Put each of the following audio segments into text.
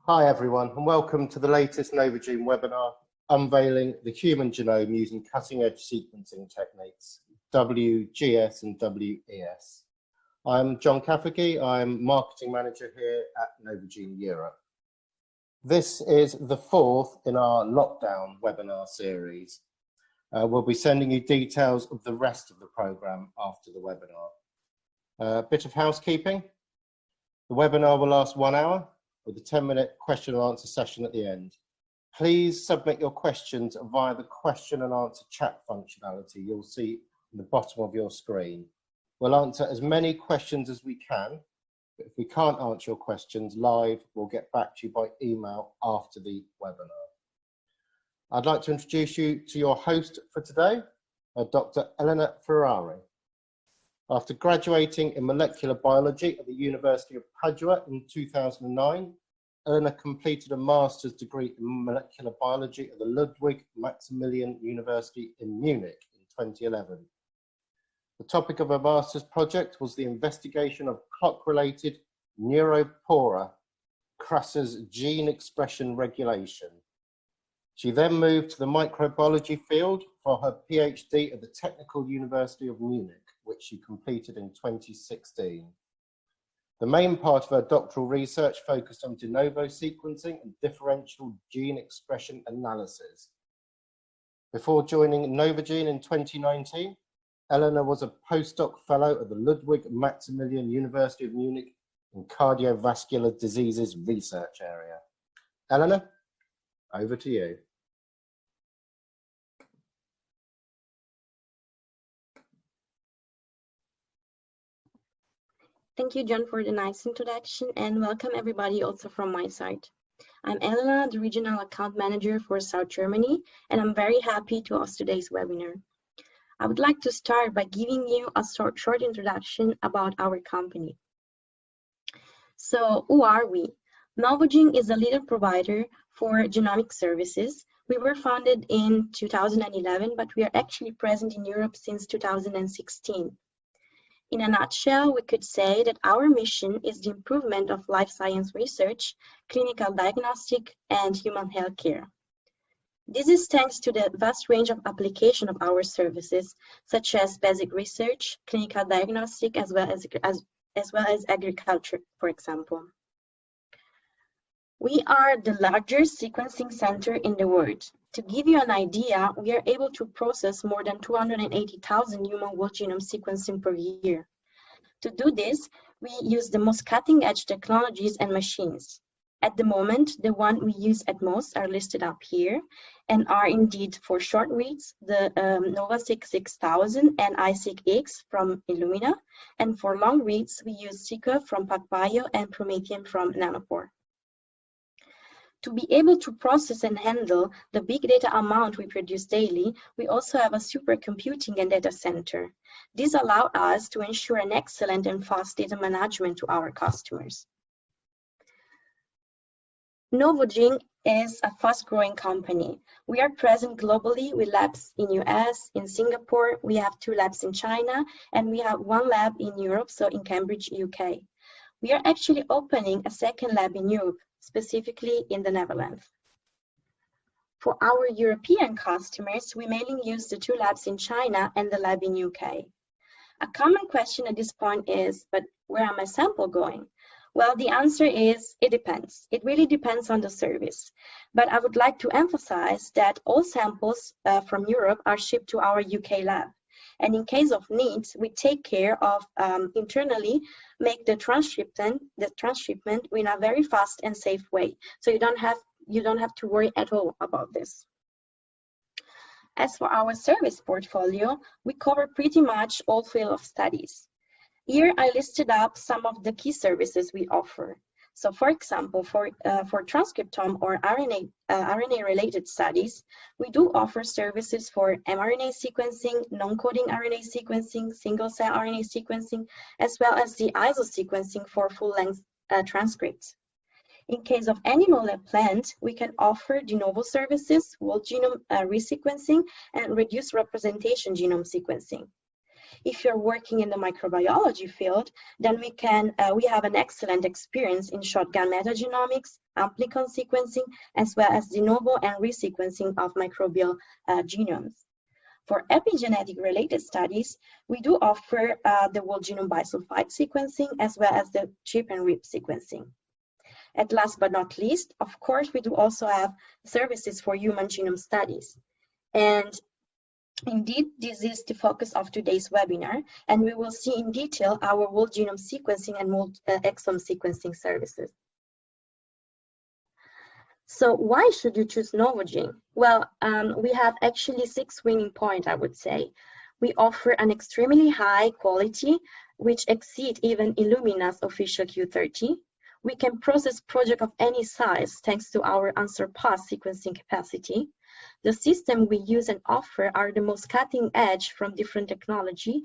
Hi everyone, and welcome to the latest Novogene webinar, Unveiling the Human Genome using cutting-edge sequencing techniques, WGS and WES. I'm John Cafferty, I'm Marketing Manager here at Novogene Europe. This is the fourth in our lockdown webinar series. We'll be sending you details of the rest of the programme after the webinar. A bit of housekeeping. The webinar will last 1 hour with a 10-minute question and answer session at the end. Please submit your questions via the question and answer chat functionality you'll see in the bottom of your screen. We'll answer as many questions as we can, but if we can't answer your questions live, we'll get back to you by email after the webinar. I'd like to introduce you to your host for today, Dr. Elena Ferrari. After graduating in molecular biology at the University of Padua in 2009, Elena completed a master's degree in molecular biology at the Ludwig Maximilian University in Munich in 2011. The topic of her master's project was the investigation of clock-related neuropora, Crus's gene expression regulation. She then moved to the microbiology field for her PhD at the Technical University of Munich, which she completed in 2016. The main part of her doctoral research focused on de novo sequencing and differential gene expression analysis. Before joining Novogene in 2019, Elena was a postdoc fellow at the Ludwig Maximilian University of Munich in cardiovascular diseases research area. Elena, over to you. Thank you, John, for the nice introduction, and welcome everybody also from my side. I'm Elena, the Regional Account Manager for South Germany, and I'm very happy to host today's webinar. I would like to start by giving you a short introduction about our company. So, who are we? Novogene is a leader provider for genomic services. We were founded in 2011, but we are actually present in Europe since 2016. In a nutshell, we could say that our mission is the improvement of life science research, clinical diagnostic, and human health care. This is thanks to the vast range of application of our services, such as basic research, clinical diagnostic, as well as agriculture, for example. We are the largest sequencing center in the world. To give you an idea, we are able to process more than 280,000 human whole genome sequencing per year. To do this, we use the most cutting-edge technologies and machines. At the moment, the one we use at most are listed up here and are indeed for short reads, the NovaSeq 6000 and iSeq-X from Illumina, and for long reads, we use Sequel from PacBio and Promethean from Nanopore. To be able to process and handle the big data amount we produce daily, we also have a supercomputing and data center. This allows us to ensure an excellent and fast data management to our customers. Novogene is a fast-growing company. We are present globally with labs in US, in Singapore, we have 2 labs in China, and we have 1 lab in Europe, so in Cambridge, UK. We are actually opening a 2nd lab in Europe, specifically in the Netherlands. For our European customers, we mainly use the 2 labs in China and the lab in UK. A common question at this point is, but where are my samples going? Well, the answer is, it depends. It really depends on the service. But I would like to emphasize that all samples from Europe are shipped to our UK lab. And in case of needs, we take care of internally make the transshipment in a very fast and safe way. So you don't have to worry at all about this. As for our service portfolio, we cover pretty much all fields of studies. Here I listed up some of the key services we offer. So for example, for transcriptome or RNA-related studies, we do offer services for mRNA sequencing, non-coding RNA sequencing, single-cell RNA sequencing, as well as the ISO sequencing for full-length transcripts. In case of animal and plant, we can offer de novo services, whole genome resequencing, and reduced representation genome sequencing. If you're working in the microbiology field, then we have an excellent experience in shotgun metagenomics, amplicon sequencing, as well as de novo and resequencing of microbial genomes. For epigenetic related studies, we do offer the whole genome bisulfite sequencing as well as the chip and rip sequencing. And last but not least, of course, we do also have services for human genome studies. And indeed, this is the focus of today's webinar, and we will see in detail our whole genome sequencing and exome sequencing services. So why should you choose Novogene? Well, we have actually 6 winning points, I would say. We offer an extremely high quality, which exceeds even Illumina's official Q30. We can process projects of any size thanks to our unsurpassed sequencing capacity. The system we use and offer are the most cutting edge from different technology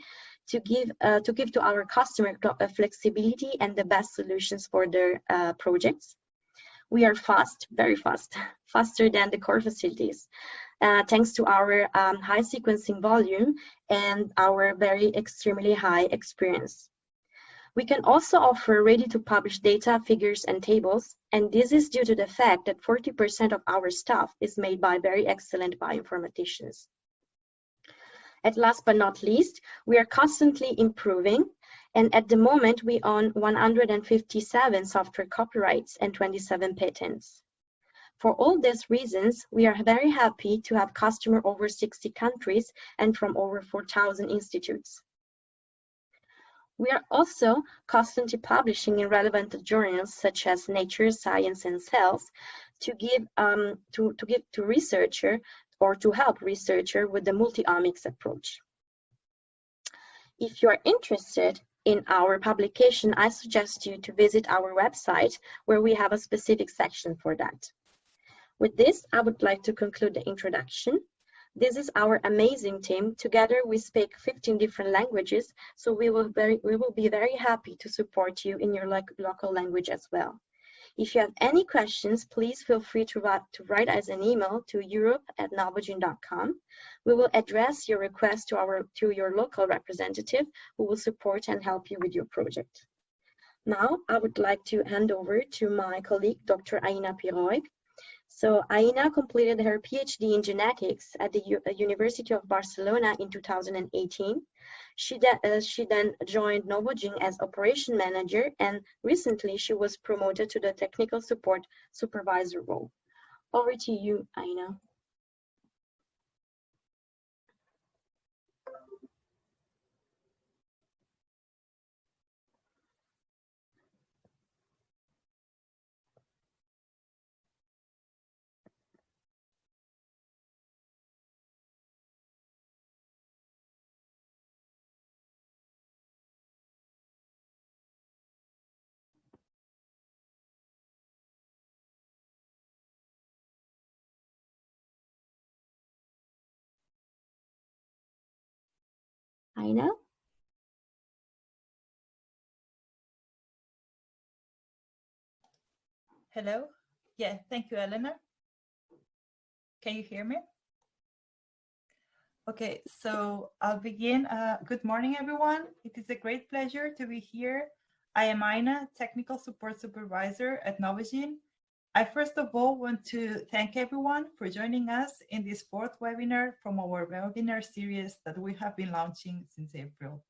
to give to our customer flexibility and the best solutions for their projects. We are fast, very fast, faster than the core facilities, thanks to our high sequencing volume and our very extremely high experience. We can also offer ready-to-publish data, figures, and tables, and this is due to the fact that 40% of our staff is made by very excellent bioinformaticians. And last but not least, we are constantly improving, and at the moment we own 157 software copyrights and 27 patents. For all these reasons, we are very happy to have customers over 60 countries and from over 4,000 institutes. We are also constantly publishing in relevant journals such as Nature, Science, and Cells to give to researcher or to help researcher with the multi-omics approach. If you are interested in our publication, I suggest you to visit our website where we have a specific section for that. With this, I would like to conclude the introduction. This is our amazing team. Together we speak 15 different languages, so we will be very happy to support you in your local language as well. If you have any questions, please feel free to write us an email to europe@novogene.com. We will address your request to your local representative who will support and help you with your project. Now, I would like to hand over to my colleague, Dr. Aina Piroig. So Aina completed her PhD in genetics at the University of Barcelona in 2018. She then joined Novogene as operation manager, and recently she was promoted to the technical support supervisor role. Over to you, Aina. Aina? Hello. Yeah, thank you, Eleanor. Can you hear me? Okay, so I'll begin. Good morning, everyone. It is a great pleasure to be here. I am Aina, Technical Support Supervisor at Novogene. I first of all want to thank everyone for joining us in this 4th webinar from our webinar series that we have been launching since April.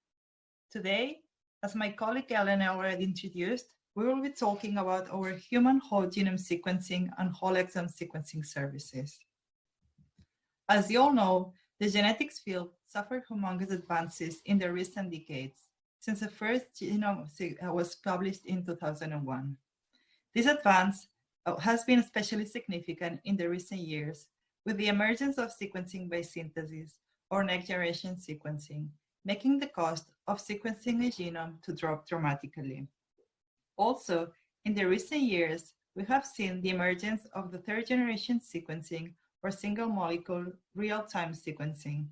Today, as my colleague Eleanor already introduced, we will be talking about our human whole genome sequencing and whole exome sequencing services. As you all know, the genetics field suffered humongous advances in the recent decades, since the first genome was published in 2001. This advance has been especially significant in the recent years with the emergence of sequencing by synthesis or next-generation sequencing, making the cost of sequencing a genome to drop dramatically. Also, in the recent years, we have seen the emergence of the 3rd-generation sequencing or single molecule real-time sequencing.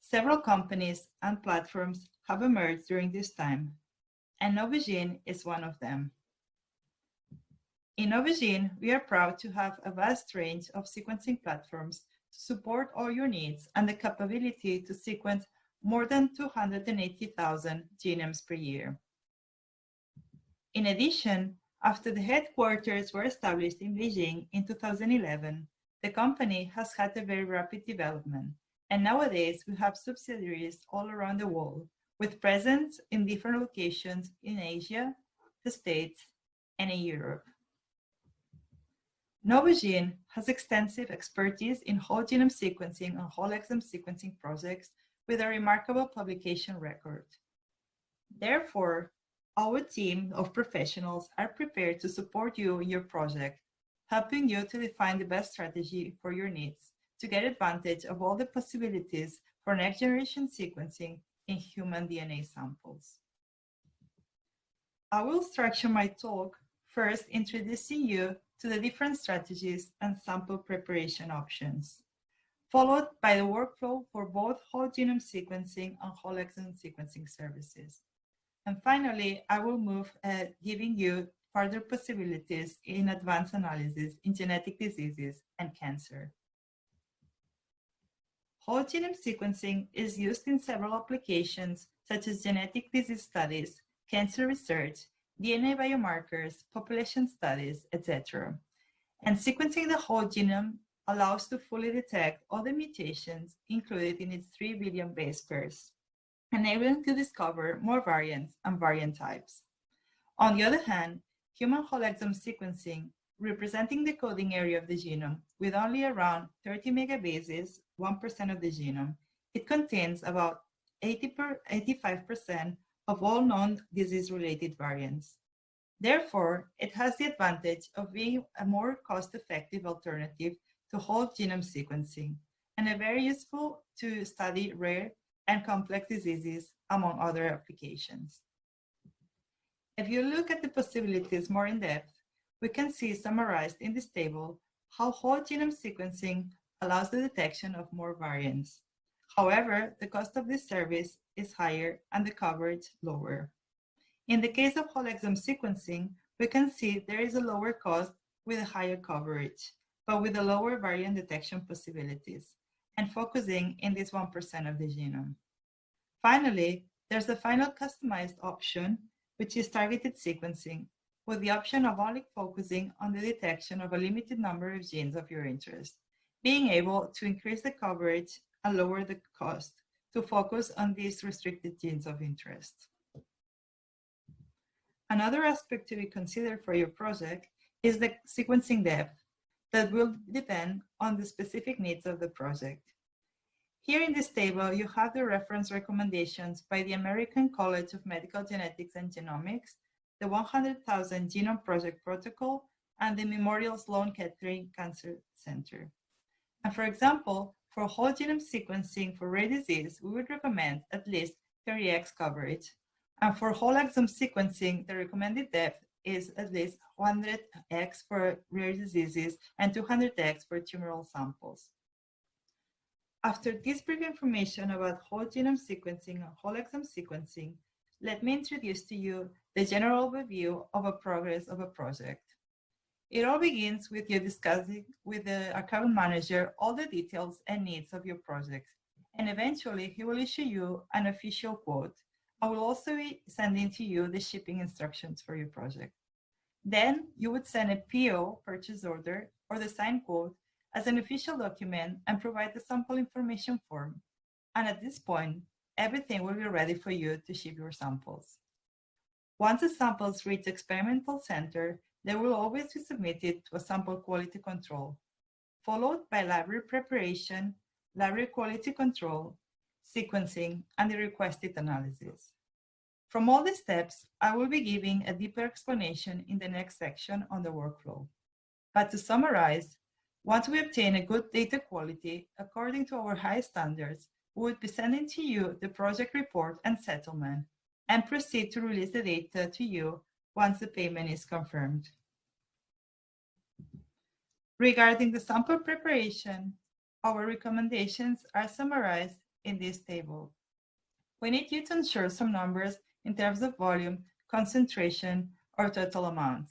Several companies and platforms have emerged during this time, and Novogene is one of them. In Novogene, we are proud to have a vast range of sequencing platforms to support all your needs and the capability to sequence more than 280,000 genomes per year. In addition, after the headquarters were established in Beijing in 2011, the company has had a very rapid development, and nowadays we have subsidiaries all around the world, with presence in different locations in Asia, the States, and in Europe. Novogene has extensive expertise in whole genome sequencing and whole exome sequencing projects with a remarkable publication record. Therefore, our team of professionals are prepared to support you in your project, helping you to define the best strategy for your needs to get advantage of all the possibilities for next-generation sequencing in human DNA samples. I will structure my talk first introducing you to the different strategies and sample preparation options, followed by the workflow for both whole genome sequencing and whole exome sequencing services. And finally, I will move giving you further possibilities in advanced analysis in genetic diseases and cancer. Whole genome sequencing is used in several applications such as genetic disease studies, cancer research, DNA biomarkers, population studies, etc. And sequencing the whole genome allows to fully detect all the mutations included in its 3 billion base pairs, enabling to discover more variants and variant types. On the other hand, human whole exome sequencing, representing the coding area of the genome with only around 30 megabases, 1% of the genome, it contains about 85% of all known disease-related variants. Therefore, it has the advantage of being a more cost-effective alternative to whole genome sequencing and a very useful to study rare and complex diseases, among other applications. If you look at the possibilities more in depth, we can see summarized in this table how whole genome sequencing allows the detection of more variants. However, the cost of this service is higher and the coverage lower. In the case of whole exome sequencing, we can see there is a lower cost with a higher coverage, but with a lower variant detection possibilities, and focusing in this 1% of the genome. Finally, there's the final customized option, which is targeted sequencing, with the option of only focusing on the detection of a limited number of genes of your interest, being able to increase the coverage and lower the cost to focus on these restricted genes of interest. Another aspect to be considered for your project is the sequencing depth that will depend on the specific needs of the project. Here in this table, you have the reference recommendations by the American College of Medical Genetics and Genomics, the 100,000 Genome Project Protocol, and the Memorial Sloan Kettering Cancer Center. And for example, for whole genome sequencing for rare disease, we would recommend at least 30x coverage. And for whole exome sequencing, the recommended depth is at least 100x for rare diseases and 200x for tumoral samples. After this brief information about whole genome sequencing and whole exome sequencing, let me introduce to you the general overview of a progress of a project. It all begins with you discussing with the account manager all the details and needs of your project, and eventually he will issue you an official quote. I will also be sending to you the shipping instructions for your project. Then you would send a PO, purchase order, or the signed quote as an official document and provide the sample information form. And at this point, everything will be ready for you to ship your samples. Once the samples reach the experimental center, they will always be submitted to a sample quality control, followed by library preparation, library quality control, sequencing, and the requested analysis. From all these steps, I will be giving a deeper explanation in the next section on the workflow. But to summarize, once we obtain a good data quality according to our high standards, we would be sending to you the project report and settlement and proceed to release the data to you once the payment is confirmed. Regarding the sample preparation, our recommendations are summarized in this table. We need you to ensure some numbers in terms of volume, concentration, or total amount,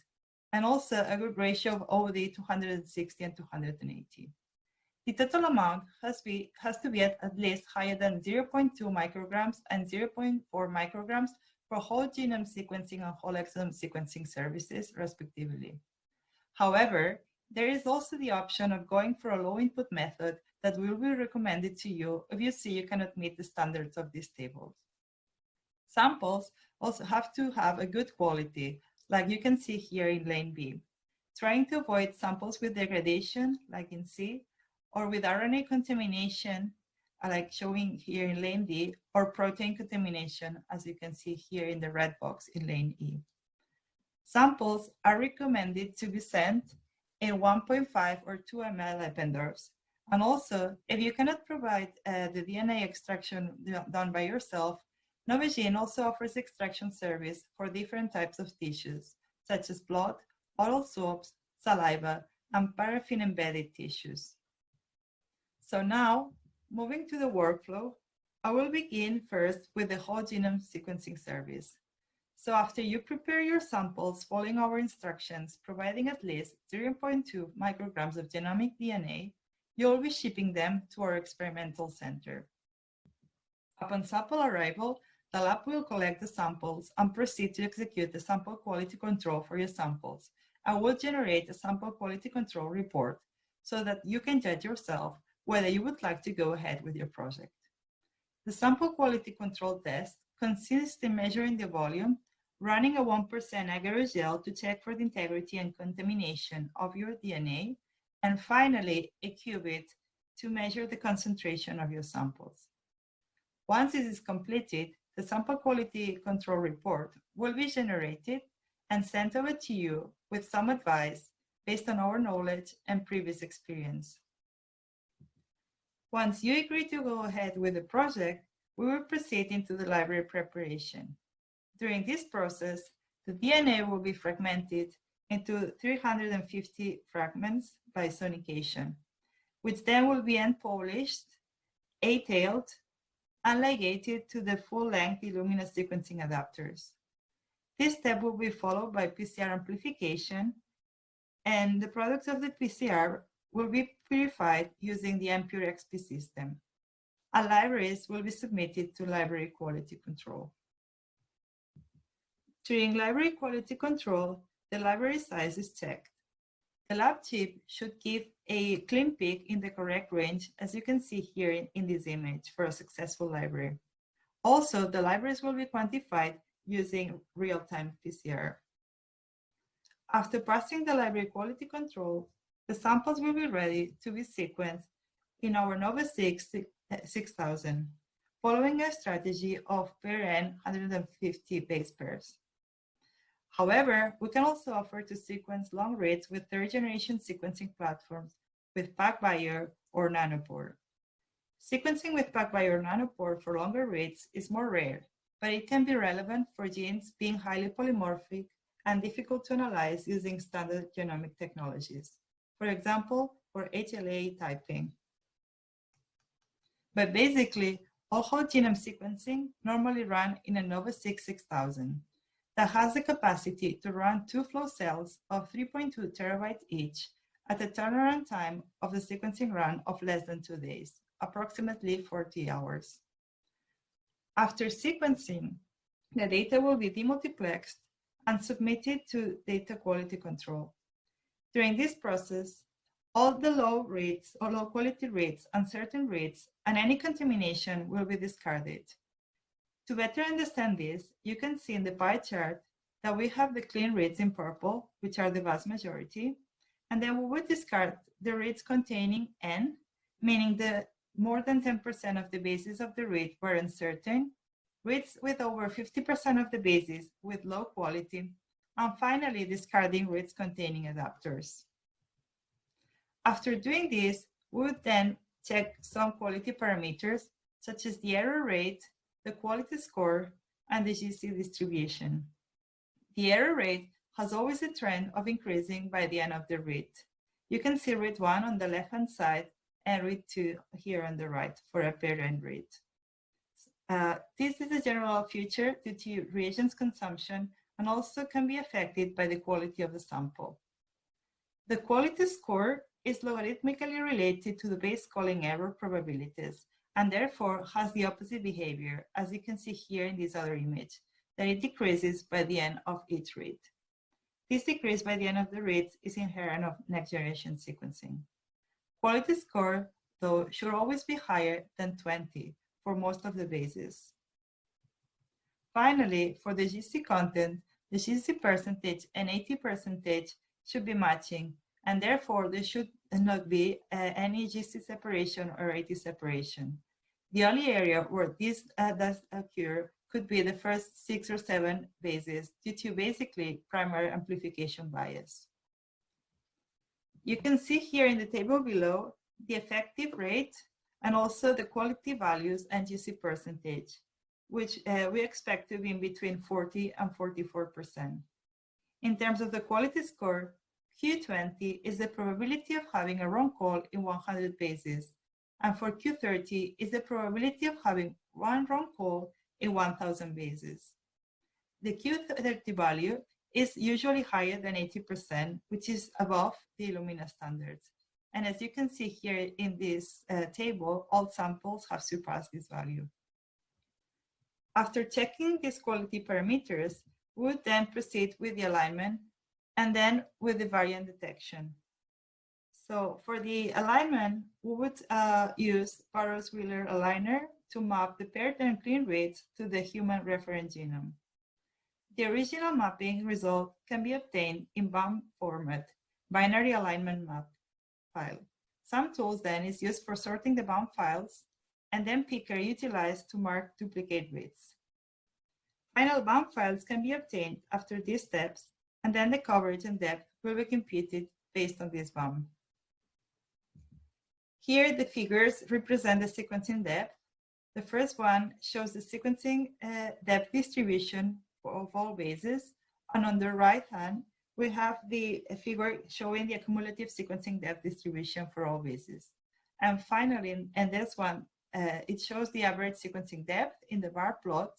and also a good ratio of OD to 160 and 280. The total amount has to be at least higher than 0.2 micrograms and 0.4 micrograms for whole genome sequencing and whole exome sequencing services, respectively. However, there is also the option of going for a low input method that will be recommended to you if you see you cannot meet the standards of these tables. Samples also have to have a good quality, like you can see here in lane B. Trying to avoid samples with degradation, like in C, or with RNA contamination, like showing here in lane D, or protein contamination, as you can see here in the red box in lane E. Samples are recommended to be sent in 1.5 or 2 ml Eppendorfs. And also, if you cannot provide the DNA extraction done by yourself, Novogene also offers extraction service for different types of tissues, such as blood, oral swabs, saliva, and paraffin-embedded tissues. So now, moving to the workflow, I will begin first with the whole genome sequencing service. So after you prepare your samples following our instructions, providing at least 0.2 micrograms of genomic DNA, you will be shipping them to our experimental center. Upon sample arrival, the lab will collect the samples and proceed to execute the sample quality control for your samples, and will generate a sample quality control report so that you can judge yourself whether you would like to go ahead with your project. The sample quality control test consists in measuring the volume, running a 1% agar-gel to check for the integrity and contamination of your DNA, and finally a qubit to measure the concentration of your samples. Once this is completed, the sample quality control report will be generated and sent over to you with some advice based on our knowledge and previous experience. Once you agree to go ahead with the project, we will proceed into the library preparation. During this process, the DNA will be fragmented into 350 fragments by sonication, which then will be unpolished, A-tailed, and ligated to the full-length Illumina sequencing adapters. This step will be followed by PCR amplification, and the products of the PCR will be purified using the MPure XP system. And libraries will be submitted to library quality control. During library quality control, the library size is checked. The lab chip should give a clean peak in the correct range, as you can see here in this image, for a successful library. Also, the libraries will be quantified using real-time PCR. After passing the library quality control, the samples will be ready to be sequenced in our NovaSeq 6000, following a strategy of per-n 150 base pairs. However, we can also offer to sequence long reads with third-generation sequencing platforms with PacBio or Nanopore. Sequencing with PacBio or Nanopore for longer reads is more rare, but it can be relevant for genes being highly polymorphic and difficult to analyze using standard genomic technologies, for example, for HLA typing. But basically, all whole genome sequencing normally run in a NovaSeq 6000 that has the capacity to run 2 flow cells of 3.2 terabytes each at a turnaround time of the sequencing run of less than 2 days, approximately 40 hours. After sequencing, the data will be demultiplexed and submitted to data quality control. During this process, all the low reads or low quality reads, uncertain reads, and any contamination will be discarded. To better understand this, you can see in the pie chart that we have the clean reads in purple, which are the vast majority, and then we would discard the reads containing N, meaning the more than 10% of the bases of the read were uncertain, reads with over 50% of the bases with low quality, and finally discarding reads containing adapters. After doing this, we would then check some quality parameters, such as the error rate, the quality score, and the GC distribution. The error rate has always a trend of increasing by the end of the read. You can see read 1 on the left-hand side and read 2 here on the right for a per-end read. This is a general feature due to reagents consumption and also can be affected by the quality of the sample. The quality score is logarithmically related to the base calling error probabilities, and therefore has the opposite behavior, as you can see here in this other image, that it decreases by the end of each read. This decrease by the end of the reads is inherent of next-generation sequencing. Quality score, though, should always be higher than 20 for most of the bases. Finally, for the GC content, the GC percentage and 80% should be matching, and therefore there should not be any GC separation or 80 separation. The only area where this does occur could be the first 6 or 7 bases due to basically primary amplification bias. You can see here in the table below the effective rate and also the quality values and GC percentage, which we expect to be in between 40 and 44%. In terms of the quality score, Q20 is the probability of having a wrong call in 100 bases, and for Q30 is the probability of having one wrong call in 1,000 bases. The Q30 value is usually higher than 80%, which is above the Illumina standards. And as you can see here in this table, all samples have surpassed this value. After checking these quality parameters, we would then proceed with the alignment and then with the variant detection. So for the alignment, we would use Burrows-Wheeler aligner to map the paired and clean reads to the human reference genome. The original mapping result can be obtained in BAM format, binary alignment map file. Some tools then is used for sorting the BAM files, and then Picker utilized to mark duplicate reads. Final BAM files can be obtained after these steps, and then the coverage and depth will be computed based on this BAM. Here, the figures represent the sequencing depth. The first one shows the sequencing depth distribution of all bases, and on the right hand, we have the figure showing the cumulative sequencing depth distribution for all bases. And finally, in this one, it shows the average sequencing depth in the bar plot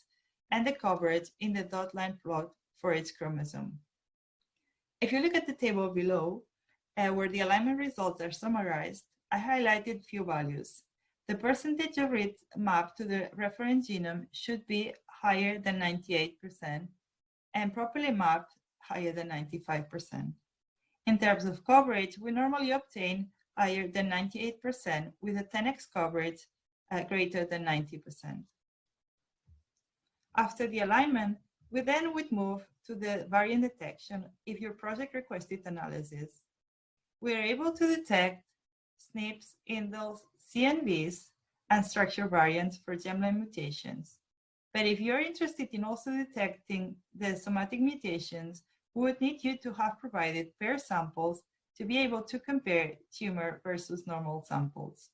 and the coverage in the dot line plot for each chromosome. If you look at the table below, where the alignment results are summarized, I highlighted few values. The percentage of reads mapped to the reference genome should be higher than 98% and properly mapped higher than 95%. In terms of coverage, we normally obtain higher than 98% with a 10x coverage greater than 90%. After the alignment, we then would move to the variant detection if your project requested analysis. We are able to detect SNPs, indels, CNVs, and structure variants for germline mutations. But if you're interested in also detecting the somatic mutations, we would need you to have provided pair samples to be able to compare tumor versus normal samples.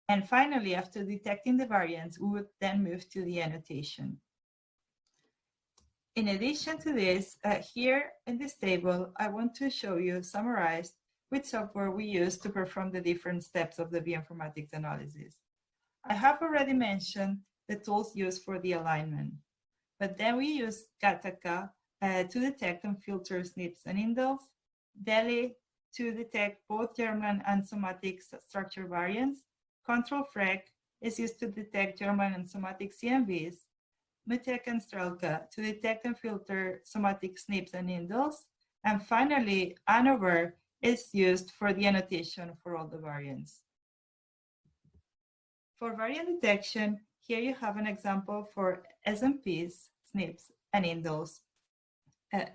And finally, after detecting the variants, we would then move to the annotation. In addition to this, here in this table, I want to show you summarized which software we use to perform the different steps of the bioinformatics analysis. I have already mentioned the tools used for the alignment, but then we use Gattaca to detect and filter SNPs and indels, DELI to detect both germline and somatic structure variants, Control-FREC is used to detect germline and somatic CNVs, Mutek and Strelka to detect and filter somatic SNPs and indels, and finally, ANOVER is used for the annotation for all the variants. For variant detection, here you have an example for SNPs, SNPs, and indels.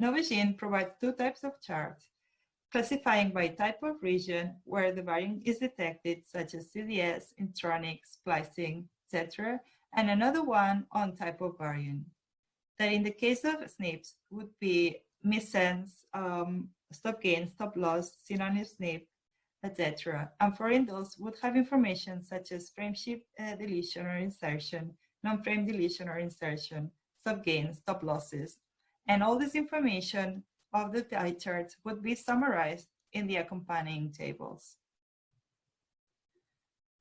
Novogene provides two types of charts, classifying by type of region where the variant is detected, such as CDS, intronic, splicing, etc., and another one on type of variant. That in the case of SNPs would be missense, stop gain, stop loss, synonym SNP, etc. And for indels would have information such as frameshift deletion or insertion, non-frame deletion or insertion, stop gain, stop losses. And all this information of the pie charts would be summarized in the accompanying tables.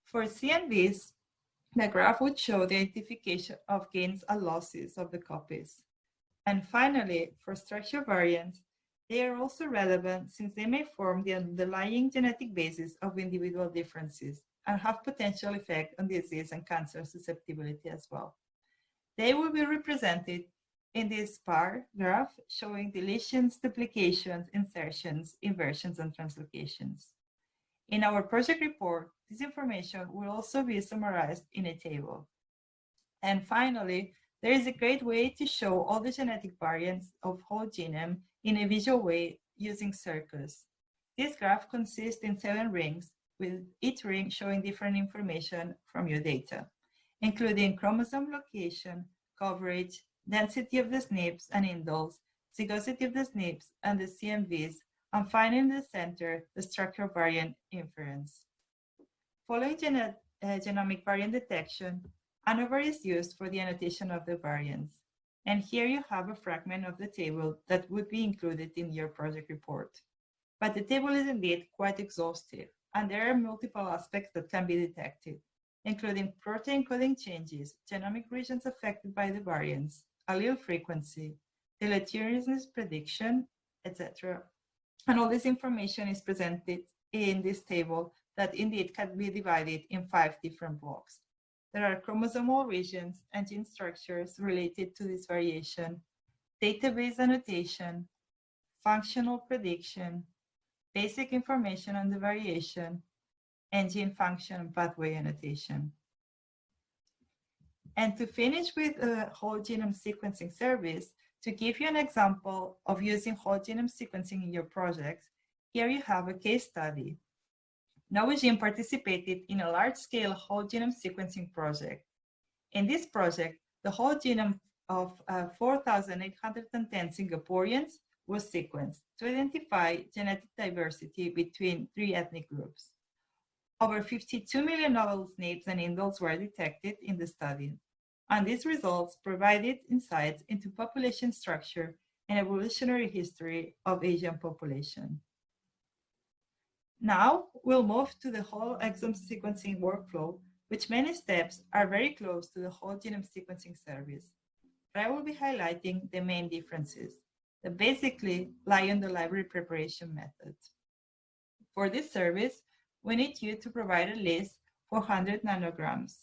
For CNVs, the graph would show the identification of gains and losses of the copies. And finally, for structure variants, They are also relevant since they may form the underlying genetic basis of individual differences and have potential effect on disease and cancer susceptibility as well. They will be represented in this bar graph showing deletions, duplications, insertions, inversions, and translocations. In our project report, this information will also be summarized in a table. And finally, there is a great way to show all the genetic variants of whole genome in a visual way using circles. This graph consists in 7 rings, with each ring showing different information from your data, including chromosome location, coverage, density of the SNPs and indels, zygosity of the SNPs and the CMVs, and finally in the center, the structural variant inference. Following genomic variant detection, ANOVAR is used for the annotation of the variants. And here you have a fragment of the table that would be included in your project report. But the table is indeed quite exhaustive, and there are multiple aspects that can be detected, including protein coding changes, genomic regions affected by the variants, allele frequency, deleteriousness prediction, etc. And all this information is presented in this table that indeed can be divided in 5 different blocks. There are chromosomal regions and gene structures related to this variation, database annotation, functional prediction, basic information on the variation, and gene function pathway annotation. And to finish with a whole genome sequencing service, to give you an example of using whole genome sequencing in your projects, here you have a case study. Novogene participated in a large-scale whole genome sequencing project. In this project, the whole genome of 4,810 Singaporeans was sequenced to identify genetic diversity between 3 ethnic groups. Over 52 million novel SNPs and indels were detected in the study, and these results provided insights into population structure and evolutionary history of Asian population. Now we'll move to the whole exome sequencing workflow, which many steps are very close to the whole genome sequencing service. But I will be highlighting the main differences that basically lie in the library preparation method. For this service, we need you to provide at least 400 nanograms.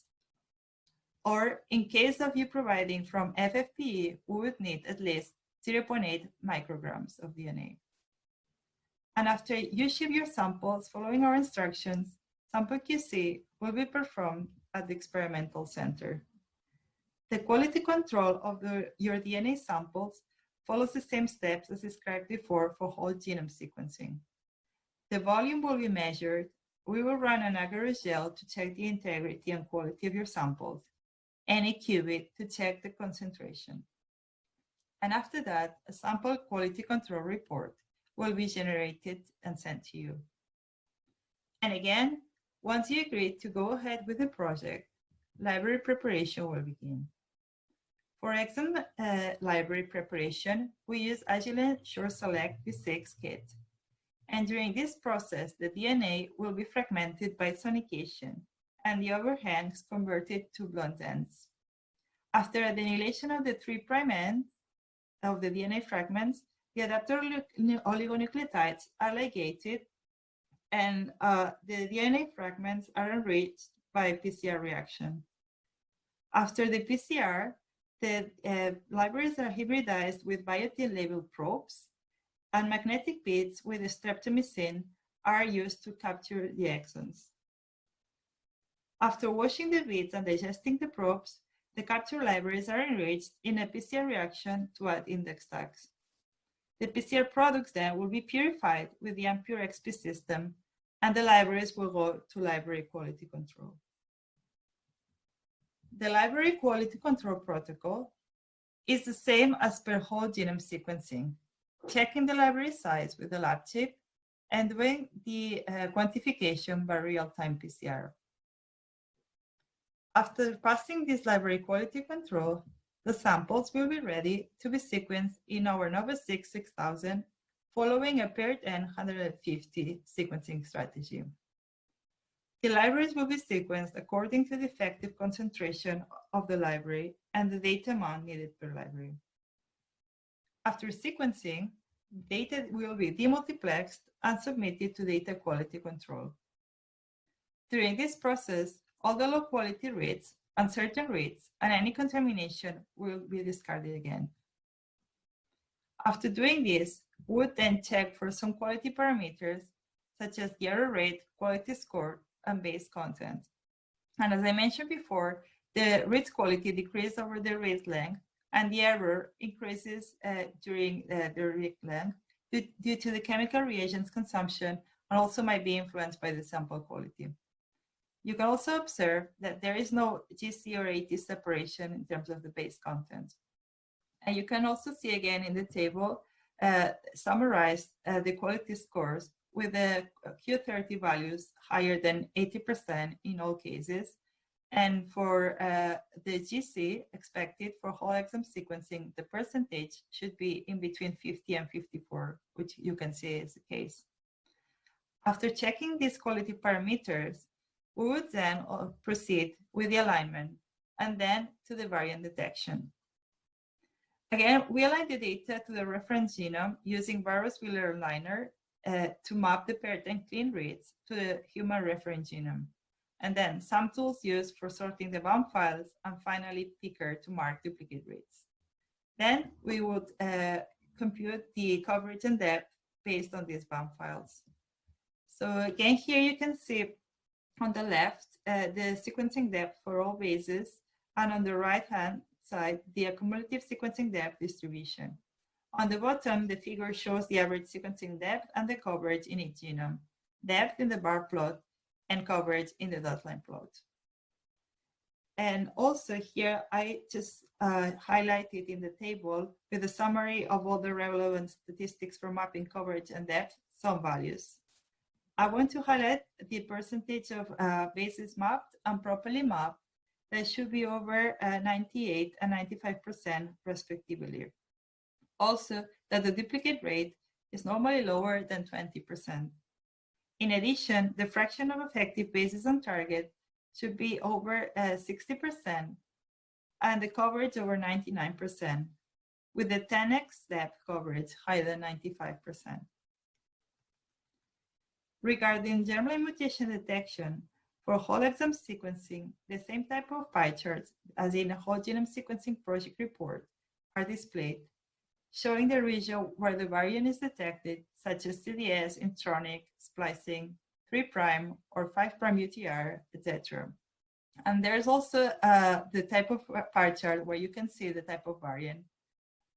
Or in case of you providing from FFPE, we would need at least 0.8 micrograms of DNA. And after you ship your samples following our instructions, sample QC will be performed at the experimental center. The quality control of your DNA samples follows the same steps as described before for whole genome sequencing. The volume will be measured. We will run an agarose gel to check the integrity and quality of your samples, and a qubit to check the concentration. And after that, a sample quality control report will be generated and sent to you. And again, once you agree to go ahead with the project, library preparation will begin. For exome library preparation, we use Agilent SureSelect V6 kit. And during this process, the DNA will be fragmented by sonication, and the overhangs converted to blunt ends. After a denylation of the 3' ends of the DNA fragments, the adapter oligonucleotides are ligated, and the DNA fragments are enriched by PCR reaction. After the PCR, the libraries are hybridized with biotin-labeled probes, and magnetic beads with streptomycin are used to capture the exons. After washing the beads and digesting the probes, the capture libraries are enriched in a PCR reaction to add index tags. The PCR products then will be purified with the Ampure XP system, and the libraries will go to library quality control. The library quality control protocol is the same as per whole genome sequencing, checking the library size with the lab chip and doing the quantification by real-time PCR. After passing this library quality control, the samples will be ready to be sequenced in our NovaSeq 6000 following a paired N150 sequencing strategy. The libraries will be sequenced according to the effective concentration of the library and the data amount needed per library. After sequencing, data will be demultiplexed and submitted to data quality control. During this process, all the low quality reads, uncertain reads, and any contamination will be discarded again. After doing this, we would then check for some quality parameters, such as the error rate, quality score, and base content. And as I mentioned before, the read quality decreases over the read length, and the error increases during the read length due to the chemical reagents consumption, and also might be influenced by the sample quality. You can also observe that there is no GC or AT separation in terms of the base content. And you can also see again in the table summarized the quality scores with the Q30 values higher than 80% in all cases. And for the GC expected for whole exome sequencing, the percentage should be in between 50 and 54, which you can see is the case. After checking these quality parameters, we would then proceed with the alignment and then to the variant detection. Again, we align the data to the reference genome using Barrows-Wheeler aligner to map the paired and clean reads to the human reference genome. And then some tools used for sorting the bound files, and finally Picker to mark duplicate reads. Then we would compute the coverage and depth based on these bound files. So again, here you can see on the left the sequencing depth for all bases, and on the right-hand side, the accumulative sequencing depth distribution. On the bottom, the figure shows the average sequencing depth and the coverage in each genome, depth in the bar plot, and coverage in the dot line plot. And also here, I just highlighted in the table with a summary of all the relevant statistics for mapping coverage and depth, some values. I want to highlight the percentage of bases mapped and properly mapped that should be over 98 and 95% respectively. Also, that the duplicate rate is normally lower than 20%. In addition, the fraction of effective bases on target should be over 60% and the coverage over 99%, with the 10x depth coverage higher than 95%. Regarding germline mutation detection, for whole exome sequencing, the same type of pie charts as in a whole genome sequencing project report are displayed, showing the region where the variant is detected, such as CDS, intronic, splicing, 3' or 5' UTR, etc. And there's also the type of pie chart where you can see the type of variant.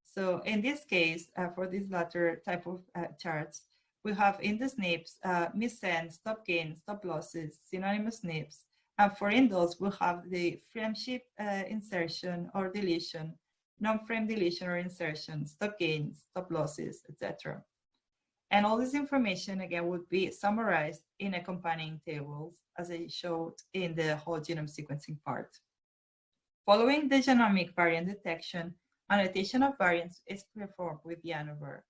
So in this case, for this latter type of charts, we have in the SNPs, missense, stop gain, stop losses, synonymous SNPs. And for indels, we'll have the frameship insertion or deletion, non-frame deletion or insertion, stop gains, stop losses, etc. And all this information, again, would be summarized in accompanying tables, as I showed in the whole genome sequencing part. Following the genomic variant detection, annotation of variants is performed with Yanover.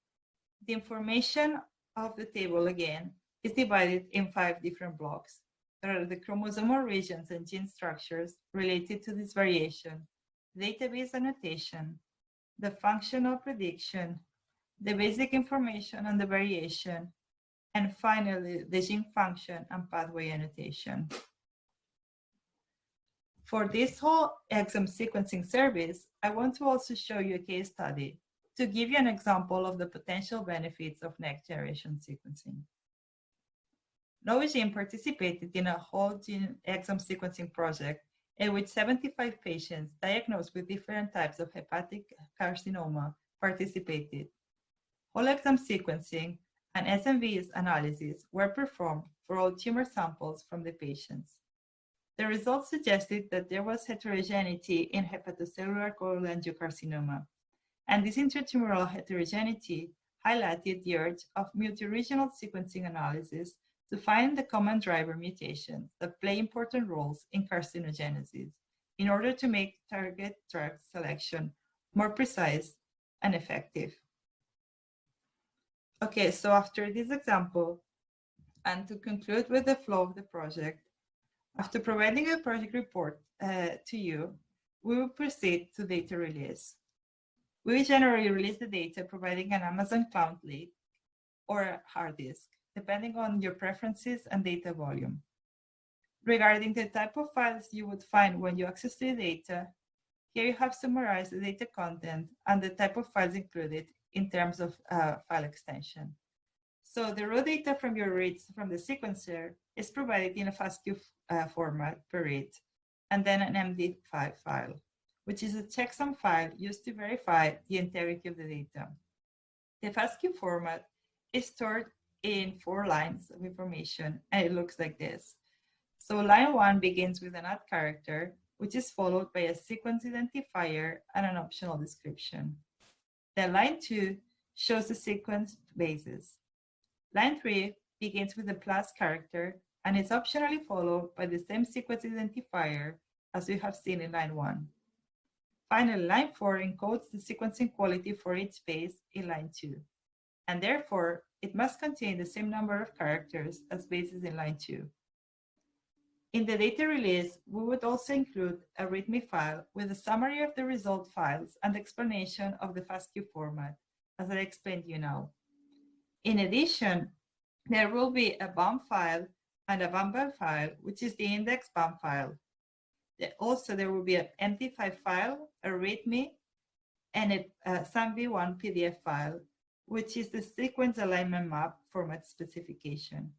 The information of the table, again, is divided in 5 different blocks. There are the chromosomal regions and gene structures related to this variation, database annotation, the functional prediction, the basic information on the variation, and finally, the gene function and pathway annotation. For this whole exome sequencing service, I want to also show you a case study to give you an example of the potential benefits of next-generation sequencing. Novogene participated in a whole gene exome sequencing project in which 75 patients diagnosed with different types of hepatic carcinoma participated. Whole exome sequencing and SNVs analysis were performed for all tumor samples from the patients. The results suggested that there was heterogeneity in hepatocellular cholangiocarcinoma, and this intratumoral heterogeneity highlighted the urge of multi-regional sequencing analysis to find the common driver mutations that play important roles in carcinogenesis in order to make target drug selection more precise and effective. Okay, so after this example, and to conclude with the flow of the project, after providing a project report to you, we will proceed to data release. We generally release the data providing an Amazon Cloud Lake or a hard disk, depending on your preferences and data volume. Regarding the type of files you would find when you access the data, here you have summarized the data content and the type of files included in terms of file extension. So the raw data from your reads from the sequencer is provided in a FASTQ format per read, and then an MD5 file, which is a checksum file used to verify the integrity of the data. The FASTQ format is stored in 4 lines of information, and it looks like this. So line 1 begins with an add character, which is followed by a sequence identifier and an optional description. Then line 2 shows the sequence basis. Line 3 begins with a plus character and is optionally followed by the same sequence identifier as we have seen in line 1. Finally, line 4 encodes the sequencing quality for each base in line 2, and therefore it must contain the same number of characters as bases in line 2. In the data release, we would also include a README file with a summary of the result files and explanation of the FASTQ format, as I explained to you now. In addition, there will be a BAM file and a BAM file, which is the index BAM file. Also, there will be an MD5 file, a README, and a SAMV1 PDF file, which is the sequence alignment map format specification.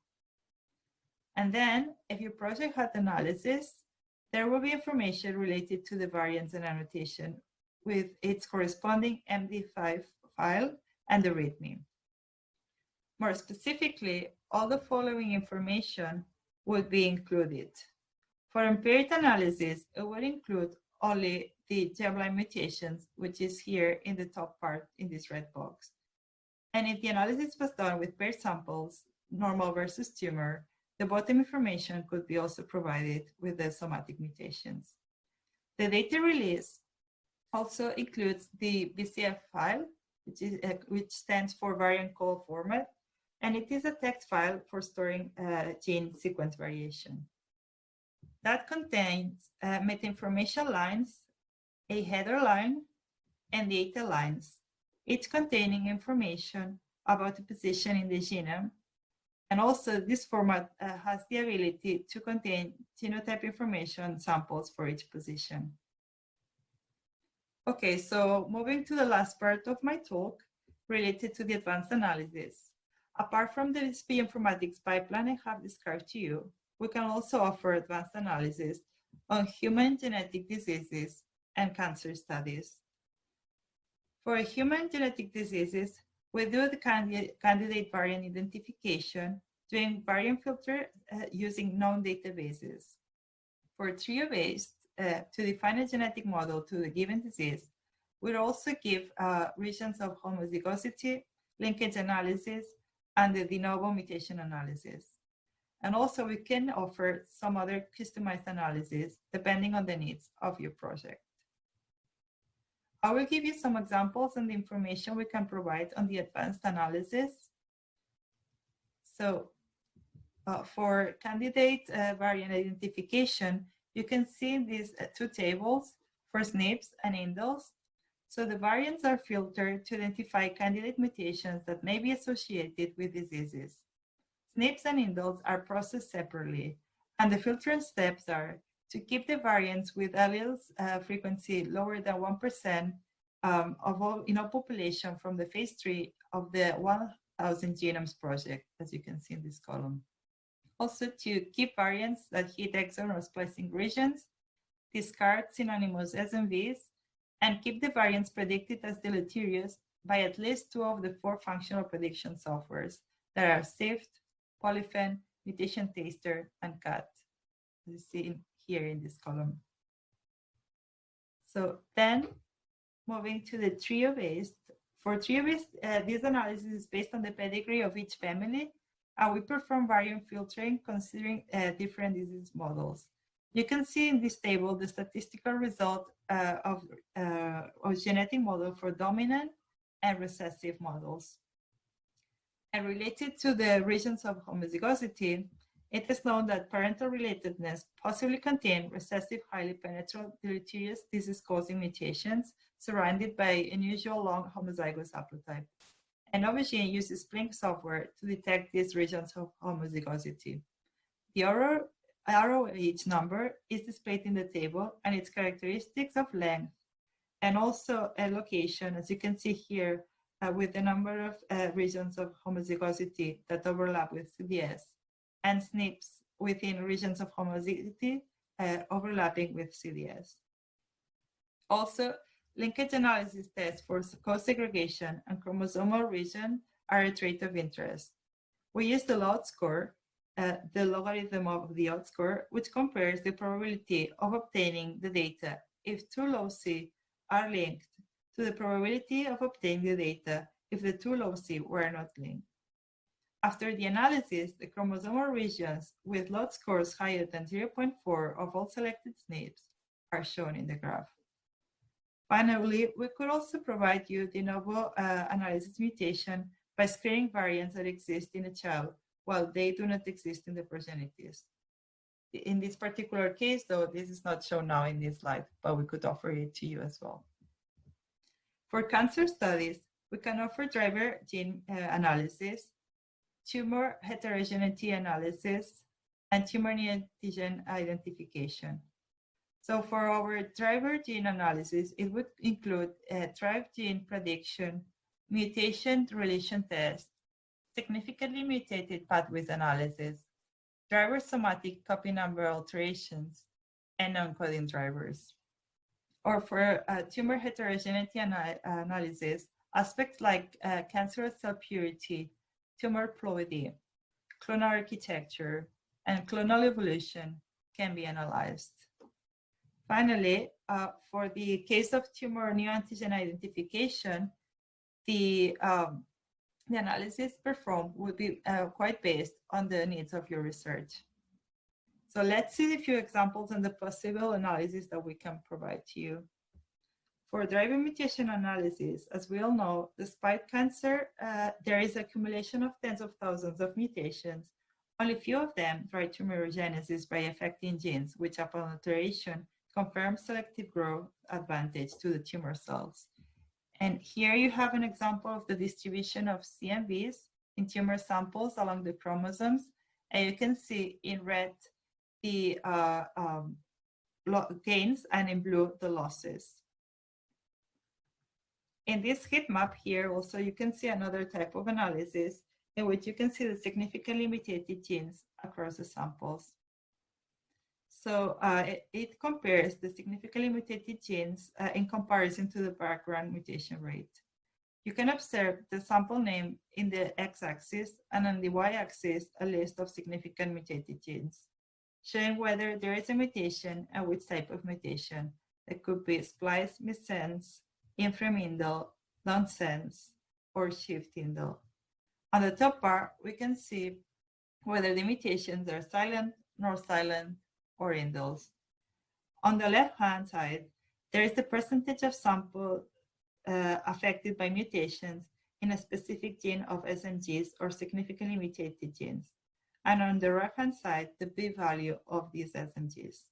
And then, if your project had analysis, there will be information related to the variants and annotation with its corresponding MD5 file and the README. More specifically, all the following information would be included. For empiric analysis, it would include only the germline mutations, which is here in the top part in this red box. And if the analysis was done with paired samples, normal versus tumor, the bottom information could be also provided with the somatic mutations. The data release also includes the BCF file, which stands for variant call format, and it is a text file for storing gene sequence variation. That contains meta information lines, a header line, and data lines, each containing information about the position in the genome. And also, this format has the ability to contain genotype information samples for each position. Okay, so moving to the last part of my talk related to the advanced analysis. Apart from the bioinformatics pipeline I have described to you, we can also offer advanced analysis on human genetic diseases and cancer studies. For human genetic diseases, we do the candidate variant identification doing variant filter using known databases. For trio-based, to define a genetic model to a given disease, we also give regions of homozygosity, linkage analysis, and the de novo mutation analysis. And also we can offer some other customized analysis depending on the needs of your project. I will give you some examples and the information we can provide on the advanced analysis. So for candidate variant identification, you can see these 2 tables for SNPs and indels. So the variants are filtered to identify candidate mutations that may be associated with diseases. SNPs and indels are processed separately, and the filtering steps are to keep the variants with alleles frequency lower than 1% of all in all population from the phase 3 of the 1000 genomes project, as you can see in this column. Also to keep variants that hit exome or splicing regions, discard synonymous SNVs, and keep the variants predicted as deleterious by at least 2 of the 4 functional prediction softwares that are SIFT, Polyphen, Mutation Taster, and CAT, as you see here in this column. So then, moving to the trio-based. For trio-based, this analysis is based on the pedigree of each family, and we perform variant filtering considering different disease models. You can see in this table the statistical result of genetic model for dominant and recessive models. And related to the regions of homozygosity, It is known that parental relatedness possibly contain recessive, highly penetrant, deleterious disease-causing mutations surrounded by unusual long homozygous haplotype. And Novogene uses Blink software to detect these regions of homozygosity. The ROH number is displayed in the table, and its characteristics of length and also a location, as you can see here, with the number of regions of homozygosity that overlap with CDS, and SNPs within regions of homozygosity overlapping with CDS. Also, linkage analysis tests for co-segregation and chromosomal region are a trait of interest. We use the LOD score, the logarithm of the odd score, which compares the probability of obtaining the data if two loci are linked to the probability of obtaining the data if the two loci were not linked. After the analysis, the chromosomal regions with LOD scores higher than 0.4 of all selected SNPs are shown in the graph. Finally, we could also provide you de novo analysis mutation by screening variants that exist in a child while they do not exist in the progenitors. In this particular case, though, this is not shown now in this slide, but we could offer it to you as well. For cancer studies, we can offer driver gene analysis, tumor heterogeneity analysis, and tumor neoantigen identification. So for our driver gene analysis, it would include drive gene prediction, mutation relation test, significantly mutated pathways analysis, driver somatic copy number alterations, and non-coding drivers. Or for tumor heterogeneity analysis, aspects like cancerous cell purity, tumor ploidy, clonal architecture, and clonal evolution can be analyzed. Finally, for the case of tumor neoantigen identification, the analysis performed will be quite based on the needs of your research. So let's see a few examples on the possible analysis that we can provide to you. For driver mutation analysis, as we all know, despite cancer, there is accumulation of tens of thousands of mutations. Only few of them drive tumorigenesis by affecting genes, which upon alteration confirm selective growth advantage to the tumor cells. And here you have an example of the distribution of CMVs in tumor samples along the chromosomes. And you can see in red the gains and in blue the losses. In this heat map here also you can see another type of analysis in which you can see the significantly mutated genes across the samples. So it compares the significantly mutated genes in comparison to the background mutation rate. You can observe the sample name in the x-axis and on the y-axis a list of significant mutated genes, showing whether there is a mutation and which type of mutation. It could be splice missense, inframindle, nonsense, or shift indel. On the top bar, we can see whether the mutations are silent, nor silent, or indels. On the left-hand side, there is the percentage of sample affected by mutations in a specific gene of SNGs or significantly mutated genes. And on the right-hand side, the p-value of these SNGs.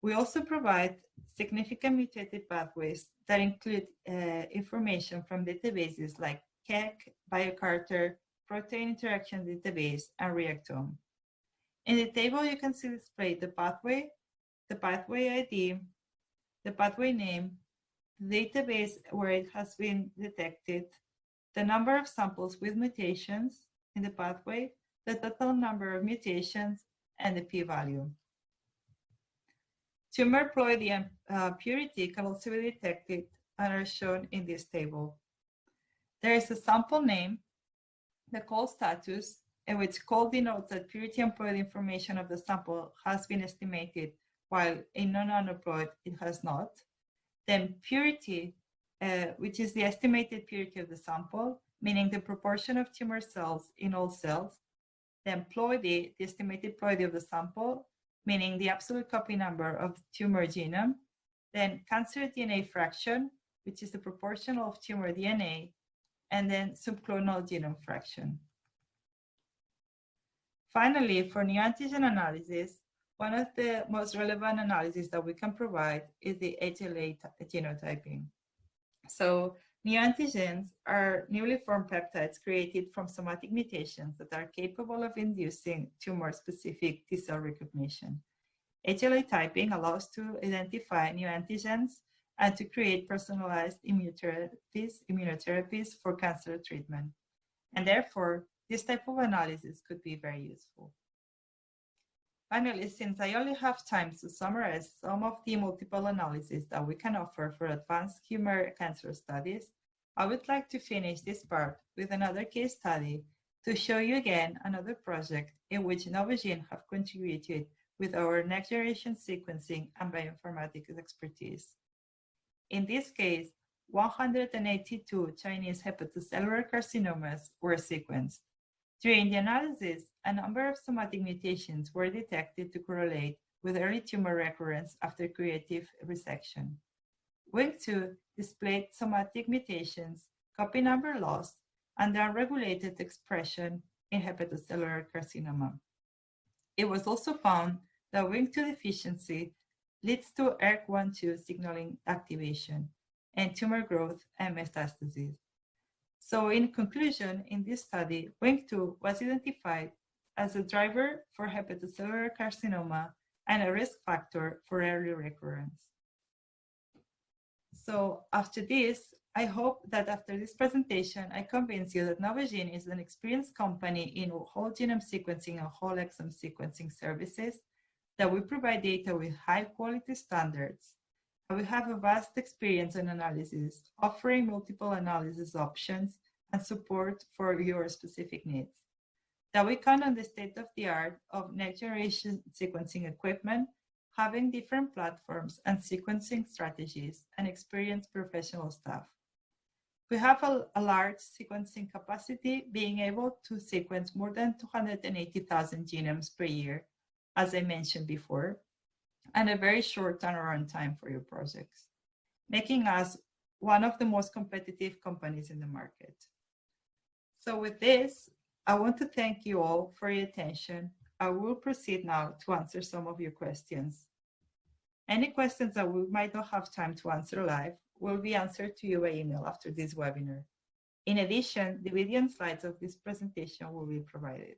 We also provide significant mutated pathways that include information from databases like KEC, BioCarter, Protein Interaction Database, and Exome. In the table, you can see displayed the pathway ID, the pathway name, the database where it has been detected, the number of samples with mutations in the pathway, the total number of mutations, and the p-value. Tumor ploidy and purity can also be detected and are shown in this table. There is a sample name, the call status, in which call denotes that purity and ploid information of the sample has been estimated, while in non-aneuploid it has not. Then purity, which is the estimated purity of the sample, meaning the proportion of tumor cells in all cells. Then ploidy, the estimated ploidy of the sample, meaning the absolute copy number of the tumor genome. Then cancer DNA fraction, which is the proportion of tumor DNA, and then subclonal genome fraction. Finally, for neoantigen analysis, one of the most relevant analyses that we can provide is the HLA genotyping. So neoantigens are newly formed peptides created from somatic mutations that are capable of inducing tumor-specific T-cell recognition. HLA typing allows to identify neoantigens and to create personalized immunotherapies for cancer treatment. And therefore, this type of analysis could be very useful. Finally, since I only have time to summarize some of the multiple analyses that we can offer for advanced tumor cancer studies, I would like to finish this part with another case study to show you again another project in which Novogene have contributed with our next generation sequencing and bioinformatics expertise. In this case, 182 Chinese hepatocellular carcinomas were sequenced. During the analysis, a number of somatic mutations were detected to correlate with early tumor recurrence after curative resection. WING2 displayed somatic mutations, copy number loss, and unregulated expression in hepatocellular carcinoma. It was also found that WING2 deficiency leads to ERK1/2 signaling activation and tumor growth and metastasis. So in conclusion, in this study, WING2 was identified as a driver for hepatocellular carcinoma and a risk factor for early recurrence. So after this, I hope that after this presentation, I convince you that Novogene is an experienced company in whole genome sequencing and whole exome sequencing services, that we provide data with high quality standards, and we have a vast experience in analysis, offering multiple analysis options and support for your specific needs, that we count on the state of the art of next generation sequencing equipment, having different platforms and sequencing strategies, and experienced professional staff. We have a large sequencing capacity, being able to sequence more than 280,000 genomes per year, as I mentioned before, and a very short turnaround time for your projects, making us one of the most competitive companies in the market. So with this, I want to thank you all for your attention. I will proceed now to answer some of your questions. Any questions that we might not have time to answer live will be answered to you by email after this webinar. In addition, the video and slides of this presentation will be provided.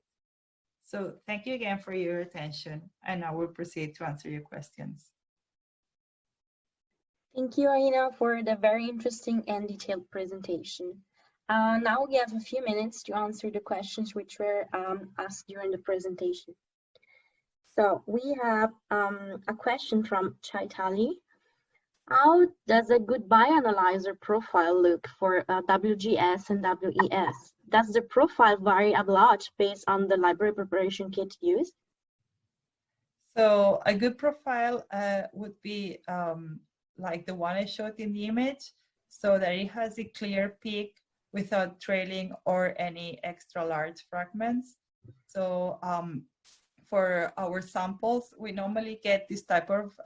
So thank you again for your attention, and I will proceed to answer your questions. Thank you, Aina, for the very interesting and detailed presentation. Now we have a few minutes to answer the questions which were asked during the presentation. So we have a question from Chaitali. How does a good bioanalyzer profile look for WGS and WES? Does the profile vary a lot based on the library preparation kit used? So a good profile would be like the one I showed in the image, so that it has a clear peak without trailing or any extra large fragments. So for our samples, we normally get this type of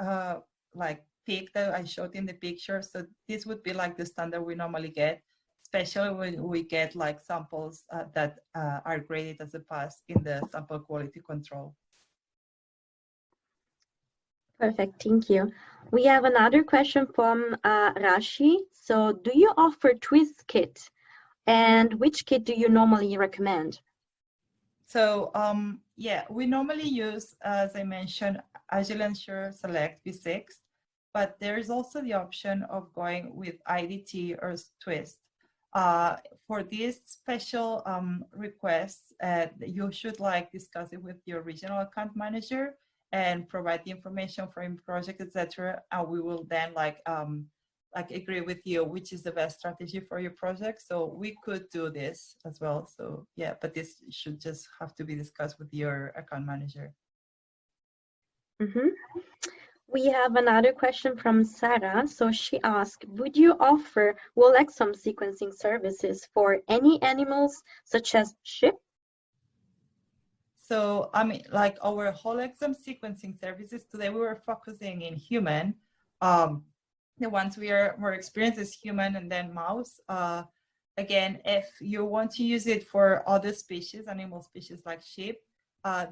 like peak that I showed in the picture. So this would be like the standard we normally get, especially when we get like samples that are graded as a pass in the sample quality control. Perfect, thank you. We have another question from Rashi. So do you offer twist kit? And which kit do you normally recommend? So yeah, we normally use, as I mentioned, Agilent Sure Select V6, but there's also the option of going with IDT or Twist. For these special requests, you should like discuss it with your regional account manager and provide the information for your project, etc. And we will then like agree with you which is the best strategy for your project. So we could do this as well. So yeah, but this should just have to be discussed with your account manager. Mm-hmm. We have another question from Sarah. So she asked, would you offer whole exome sequencing services for any animals such as sheep? So I mean, like our whole exome sequencing services today, we were focusing in human. The ones we are more experienced is human and then mouse. Again, if you want to use it for other species, animal species like sheep,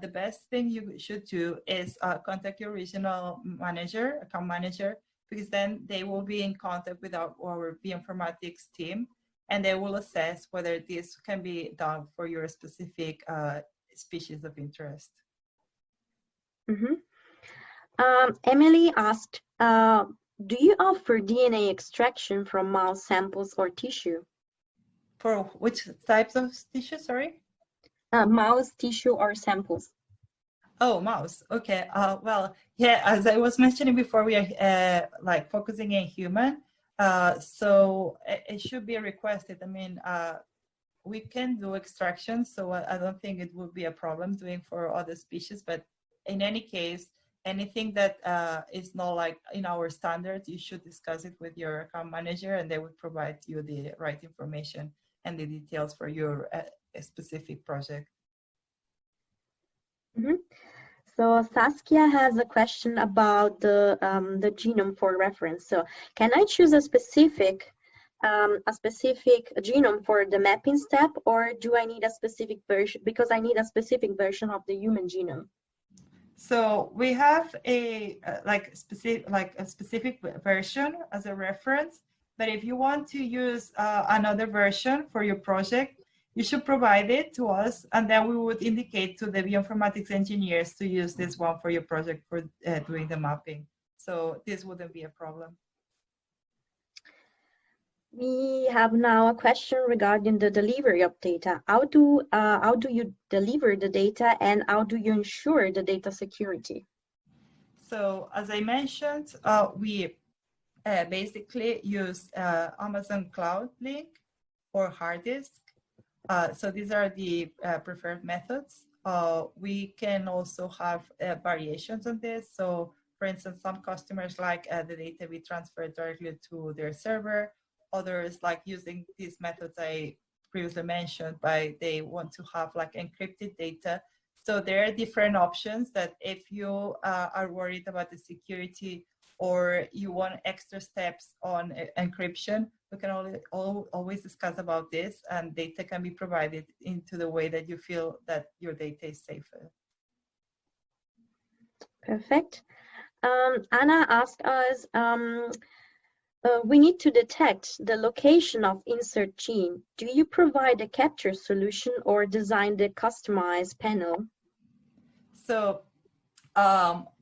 the best thing you should do is contact your regional manager, account manager, because then they will be in contact with our bioinformatics team, and they will assess whether this can be done for your specific species of interest. Mm-hmm. Emily asked, do you offer DNA extraction from mouse samples or tissue? For which types of tissue, sorry? Mouse, tissue, or samples. Oh, mouse. Okay. Well, yeah, as I was mentioning before, we are like focusing in human. So it should be requested. I mean, we can do extraction, so I don't think it would be a problem doing for other species. But in any case, anything that is not like in our standards, you should discuss it with your account manager, and they would provide you the right information and the details for your specific project. Mm-hmm. So Saskia has a question about the genome for reference. So can I choose a specific genome for the mapping step, or do I need a specific version? Because I need a specific version of the human genome. So we have a specific version as a reference, but if you want to use another version for your project, you should provide it to us, and then we would indicate to the bioinformatics engineers to use this one for your project for doing the mapping. So this wouldn't be a problem. We have now a question regarding the delivery of data. How do you deliver the data, and how do you ensure the data security? So as I mentioned, we basically use Amazon Cloud Link or hard disk. So these are the preferred methods. We can also have variations on this. So for instance, some customers like the data be transferred directly to their server. Others like using these methods I previously mentioned, but they want to have like encrypted data. So there are different options that if you are worried about the security or you want extra steps on encryption, we can always discuss about this, and data can be provided into the way that you feel that your data is safer. Perfect. Anna asked us, we need to detect the location of insert gene. Do you provide a capture solution or design the customized panel? So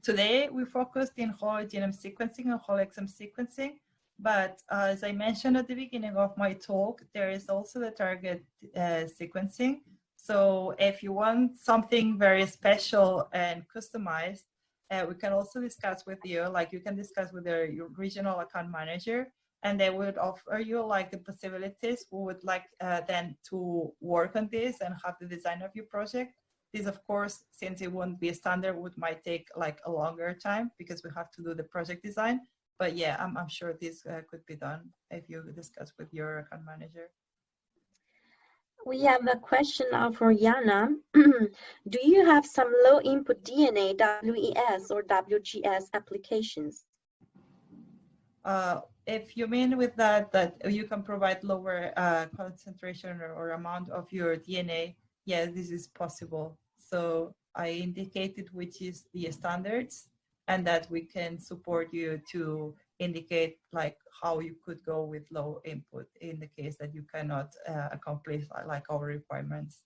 today we focused in whole genome sequencing and whole exome sequencing, but as I mentioned at the beginning of my talk, there is also the target sequencing. So if you want something very special and customized, we can also discuss with you, like you can discuss with your regional account manager, and they would offer you like the possibilities. We would like then to work on this and have the design of your project. This, of course, since it won't be a standard, might take like a longer time because we have to do the project design. But yeah, I'm sure this could be done if you discuss with your account manager. We have a question now for Jana. Do you have some low input DNA, WES or WGS applications? If you mean with that you can provide lower concentration or amount of your DNA, yes, this is possible. So I indicated which is the standards, and that we can support you to indicate like how you could go with low input in the case that you cannot accomplish like our requirements.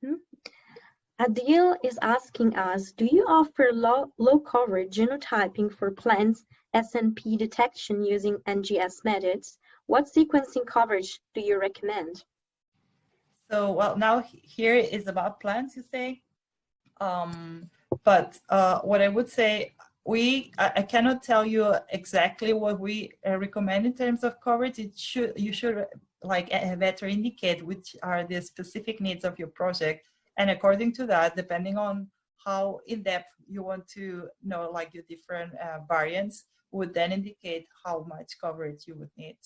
Mm-hmm. Adil is asking us, do you offer low coverage genotyping for plants SNP detection using NGS methods? What sequencing coverage do you recommend? So, well, now here is about plants, you say. But what I would say, I cannot tell you exactly what we recommend in terms of coverage. You should like better indicate which are the specific needs of your project, and according to that, depending on how in depth you want to know like your different variants, would then indicate how much coverage you would need.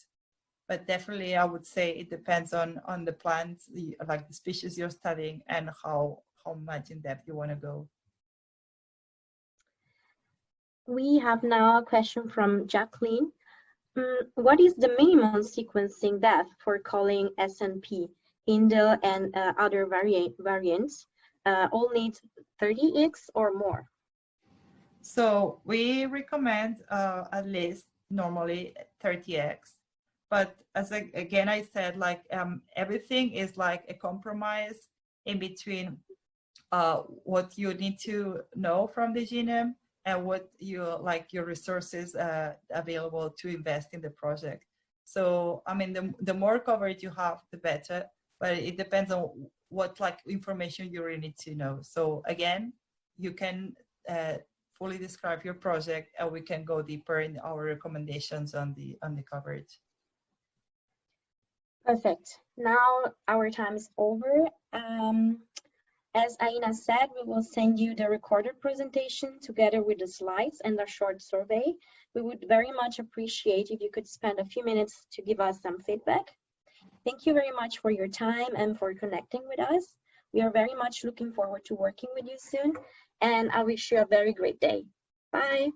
But definitely, I would say it depends on the plants, like the species you're studying, and how much in depth you want to go. We have now a question from Jacqueline. What is the minimum sequencing depth for calling SNP, indel, and other variants? all need 30x or more? So we recommend at least normally 30x. But as again I said, like everything is like a compromise in between what you need to know from the genome and what you like your resources available to invest in the project. So I mean, the more coverage you have, the better. But it depends on what like information you really need to know. So again, you can fully describe your project, and we can go deeper in our recommendations on the coverage. Perfect. Now our time is over. As Aina said, we will send you the recorded presentation together with the slides and a short survey. We would very much appreciate if you could spend a few minutes to give us some feedback. Thank you very much for your time and for connecting with us. We are very much looking forward to working with you soon, and I wish you a very great day. Bye.